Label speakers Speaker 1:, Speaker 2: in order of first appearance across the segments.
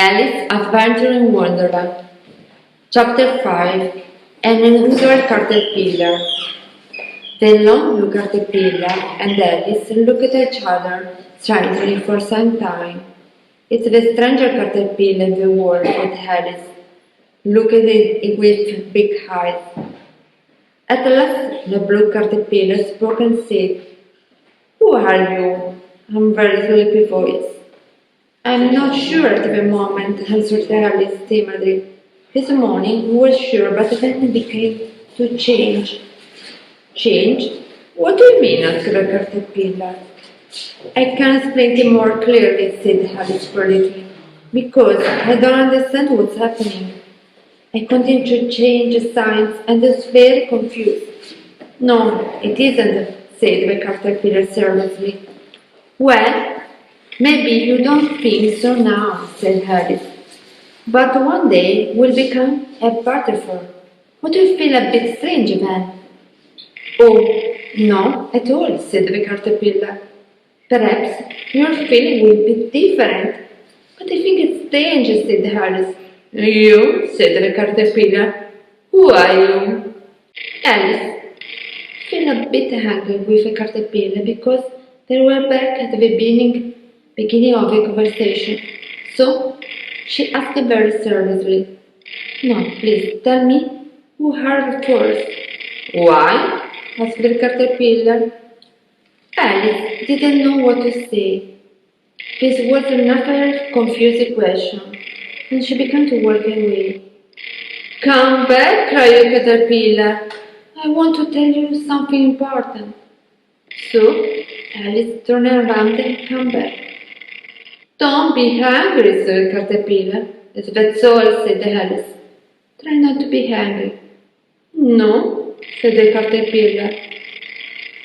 Speaker 1: Alice's Adventure in Wonderland. Chapter 5. An unusual caterpillar. The long blue caterpillar and Alice looked at each other strangely for some time. "It's the strangest caterpillar in the world," said Alice, looking at it with big eyes. At last the blue caterpillar spoke and said, "Who are you?" in a very sleepy voice. "I'm not sure at the moment," answered Alice timidly. "This morning we were sure, but then it began to change." "Change? What do you mean?" asked the caterpillar. "I can explain it more clearly," said Alice politely, "because I don't understand what's happening. I continue to change signs and is very confused." "No, it isn't," said the caterpillar seriously. "Well, maybe you don't think so now," said Alice, "but one day we'll become a butterfly. Would you feel a bit strange then?" "Oh, no, at all," said the caterpillar. "Perhaps your feeling will be different, but I think it's strange," said Alice. "You?" said the caterpillar. "Who are you?" Alice felt a bit angry with the caterpillar because they were back at the beginning of the conversation. So she asked very seriously, "No, please tell me who are you first." "Why?" asked the caterpillar. Alice didn't know what to say. This was another confusing question, and she began to walk away. "Come back," cried the caterpillar. "I want to tell you something important." So Alice turned around and came back. "Don't be angry," said the caterpillar. "That's all," said Alice. "Try not to be angry." "No," said the caterpillar.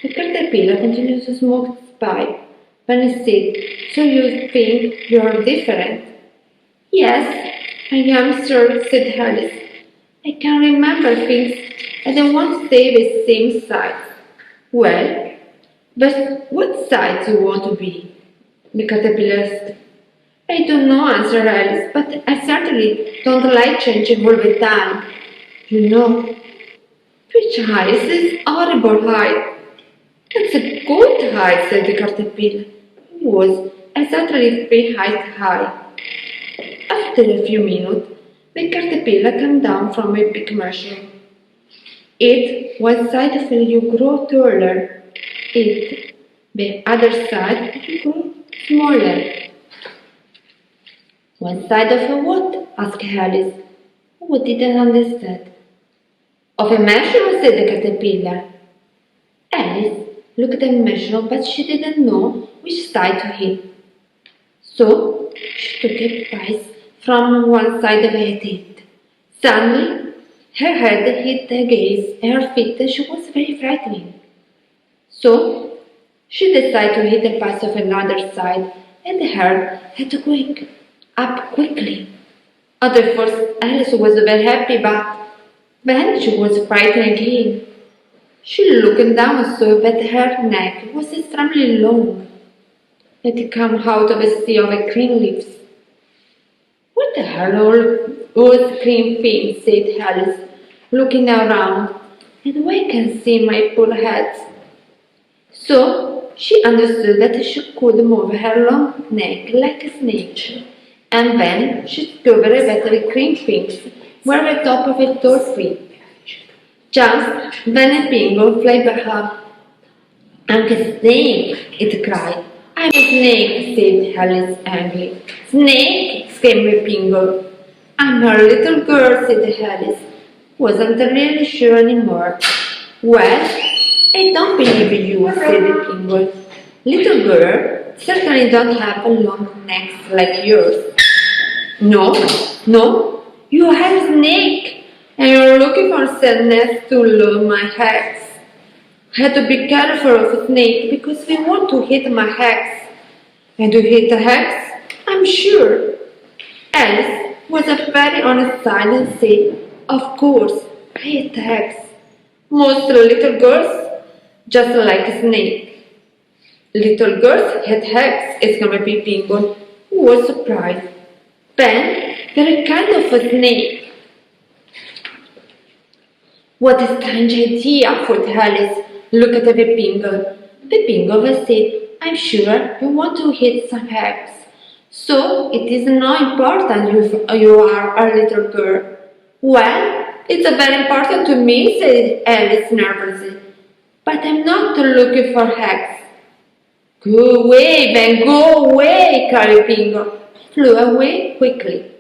Speaker 1: The caterpillar continued to smoke its pipe. When he said, "So you think you're different?" "Yes, I am sure," said Alice. "I can remember things and I won't stay the same size." "Well, but what size do you want to be?" the caterpillar asked. "I don't know," answered Alice, "but I certainly don't like changing all the time. You know." "Which height is horrible height?" "That's a good height," said the caterpillar. It was exactly 3 feet high. After a few minutes, the caterpillar came down from a big mushroom. Eat one side till you grow taller. Eat the other side till you grow smaller. "One side of a what?" asked Alice, who didn't understand. "Of a mushroom," said the caterpillar. Alice looked at the mushroom, but she didn't know which side to hit. So she took a piece from one side of her head. Suddenly, her head hit against her feet and she was very frightened. So she decided to hit a piece of another side and her had to wake up quickly. At first, Alice was very happy, but then she was frightened again. She looked down and saw that her neck was extremely long. It came out of a sea of green leaves. "What are all those green things?" said Alice, looking around, "and why can't I see my poor head?" So she understood that she could move her long neck like a snake, and then she discovered that the green things were at the top of a tall tree. Just then a penguin flew by her. "I'm a snake!" it cried. "I'm a snake!" said Alice angrily. "Snake!" screamed the penguin. "I'm a little girl," said Alice. Wasn't really sure anymore. "Well, I don't believe you," said the penguin. "Little girl certainly don't have a long necks like yours." "No, no, you have a snake, and you're looking for sadness to lure my eggs. I had to be careful of a snake because we want to hit my eggs." "And you hit the eggs?" "I'm sure." Alice was a very honest child and said, "Of course, I hit eggs. Most little girls just like a snake." "Little girls hit eggs," exclaimed the penguin, who was surprised. Then they're a kind of a snake. What a strange idea, thought Alice. Look at the Pepingo. Pepingo said, I'm sure you want to eat some eggs. So it is not important if you are a little girl. Well, it's very important to me, said Alice nervously. But I'm not looking for eggs. Go away, then go away, cried Pingo. Flew away quickly.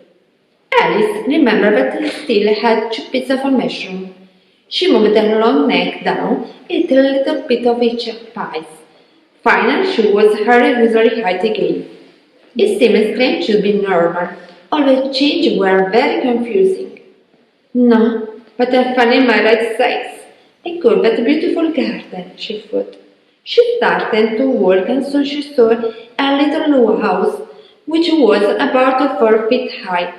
Speaker 1: Alice remembered that she still had 2 pieces of mushroom. She moved her long neck down, ate a little bit of each pie. Finally, she was her usual height again. It seemed strange to be normal. All the changes were very confusing. No, but I found in my right size. A good but beautiful garden, she thought. She started to walk and soon she saw a little house which was about 4 feet high.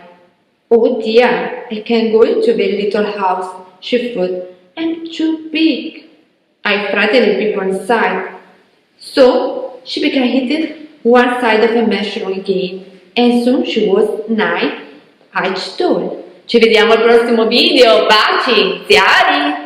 Speaker 1: Oh dear, I can't go into the little house, she thought. I'm too big. I frightened the people inside. So she began eating one side of a mushroom again, and soon she was 9 inches tall. Ci vediamo al prossimo video, baci, Zia Ari!